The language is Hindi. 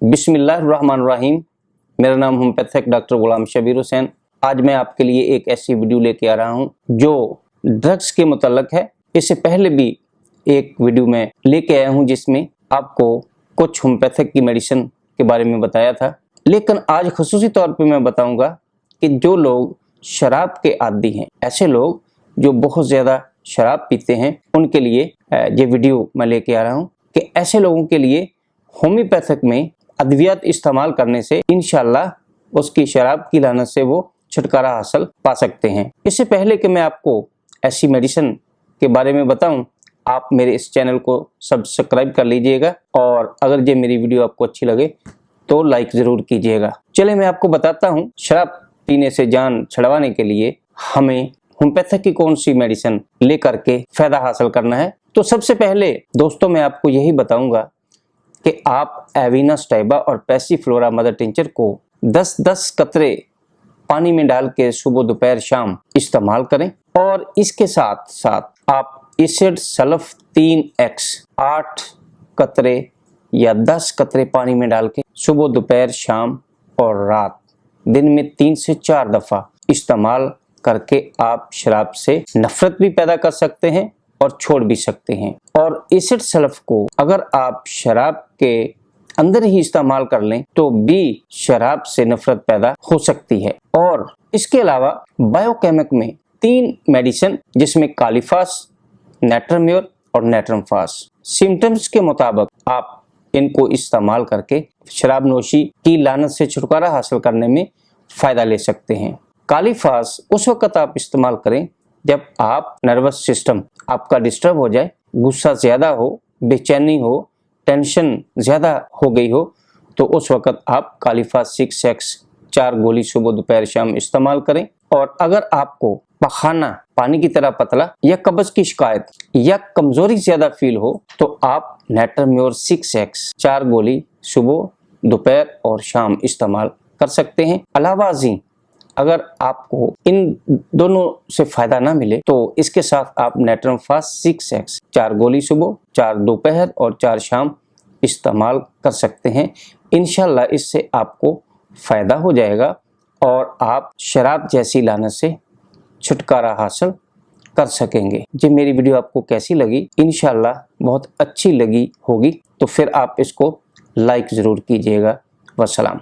बिस्मिल्लाहिर्रहमानिर्रहीम। मेरा नाम होम्योपैथिक डॉक्टर गुलाम शबीर हुसैन। आज मैं आपके लिए एक ऐसी वीडियो लेके आ रहा हूं जो ड्रग्स के मुतल्लक है। इससे पहले भी एक वीडियो में लेके आया हूं जिसमें आपको कुछ होम्योपैथिक की मेडिसिन के बारे में बताया था, लेकिन आज खुसूसी तौर पे मैं बताऊंगा कि जो लोग शराब के आदी हैं, ऐसे लोग जो बहुत ज़्यादा शराब पीते हैं, उनके लिए ये वीडियो मैं लेके आ रहा हूँ कि ऐसे लोगों के लिए होम्योपैथिक में अद्वियात इस्तेमाल करने से इंशाल्लाह उसकी शराब की लानत से वो छुटकारा हासिल पा सकते हैं। इससे पहले कि मैं आपको ऐसी मेडिसिन के बारे में बताऊं, आप मेरे इस चैनल को सब्सक्राइब कर लीजिएगा और अगर ये मेरी वीडियो आपको अच्छी लगे तो लाइक ज़रूर कीजिएगा। चलिए मैं आपको बताता हूँ शराब पीने से जान छुड़वाने के लिए हमें होम्योपैथिक की कौन सी मेडिसिन लेकर के फ़ायदा हासिल करना है। तो सबसे पहले दोस्तों मैं आपको यही बताऊंगा कि आप एविना स्टाइबा और पैसिफ्लोरा मदर टिंचर को 10-10 कतरे पानी में डाल के सुबह दोपहर शाम इस्तेमाल करें और इसके साथ साथ आप एसिड सल्फ 3x 8 कतरे या 10 कतरे पानी में डाल के सुबह दोपहर शाम और रात दिन में 3 से 4 दफ़ा इस्तेमाल करके आप शराब से नफरत भी पैदा कर सकते हैं और छोड़ भी सकते हैं। और एसिड सल्फ को अगर आप शराब के अंदर ही इस्तेमाल कर लें तो भी शराब से नफरत पैदा हो सकती है। और इसके अलावा बायोकेमिक में 3 मेडिसिन जिसमें कालीफास, नेट्रम्योर और नेट्रमफास सिम्टम्स के मुताबिक आप इनको इस्तेमाल करके शराब नोशी की लानत से छुटकारा हासिल करने में फ़ायदा ले सकते हैं। कालीफास उस वक्त आप इस्तेमाल करें जब आप नर्वस सिस्टम आपका डिस्टर्ब हो जाए, गुस्सा ज़्यादा हो, बेचैनी हो, टेंशन ज़्यादा हो गई हो, तो उस वक्त आप कालीफास 6x 4 गोली सुबह दोपहर शाम इस्तेमाल करें। और अगर आपको पखाना पानी की तरह पतला या कब्ज़ की शिकायत या कमज़ोरी ज़्यादा फील हो तो आप नेट्रम्योर 6x 4 गोली सुबह दोपहर और शाम इस्तेमाल कर सकते हैं। अलावाजी अगर आपको इन दोनों से फ़ायदा ना मिले तो इसके साथ आप नेट्रमफास 6x 4 गोली सुबह 4 दोपहर और 4 शाम इस्तेमाल कर सकते हैं। इंशाल्लाह इससे आपको फ़ायदा हो जाएगा और आप शराब जैसी लानत से छुटकारा हासिल कर सकेंगे। जी मेरी वीडियो आपको कैसी लगी? इंशाल्लाह बहुत अच्छी लगी होगी, तो फिर आप इसको लाइक ज़रूर कीजिएगा। वस्सलाम।